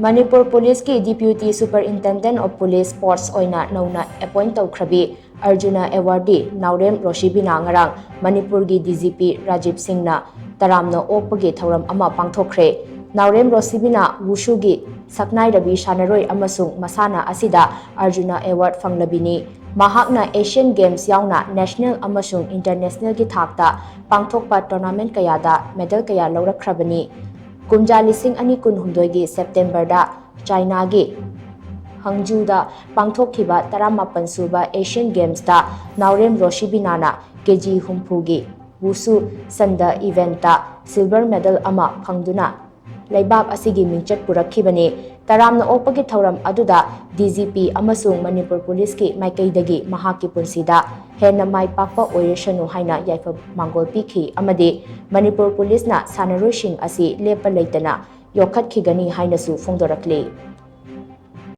Manipur Police ki Deputy Superintendent of Police Sports oina nauna appoint tawkhrabi Arjuna Awardee Naurem Roshibina ngarang Manipur gi DGP Rajiv Singh na taramna okpagi thauram ama pangthokre. Naurem Roshibina Wushu gi saknai rabi shanaroi amasung masana asida Arjuna Award fanglabini. Mahakna Asian Games yauna National amasung International gi thakta pangthokpa tournament kayada medal kaya laurakhrabani. Kumja lising ani kun humdoi September da China gi Hangzhou da pangthokhiba 18 suba Asian Games da Naurem Roshibina na KG humpu gi Wushu Sanda event da silver medal ama phangduna laibab asigi mingchat purakhibani. Taramna okpagi thauram aduda DGP amasung Manipur Police ki maikaidagi mahaki punsida henna mai pakpa oireshanu haina yaifa mangol pikhi amadi Manipur Police na sanaroising asi lepa leitana yokhat khigani haina su phongdorakli.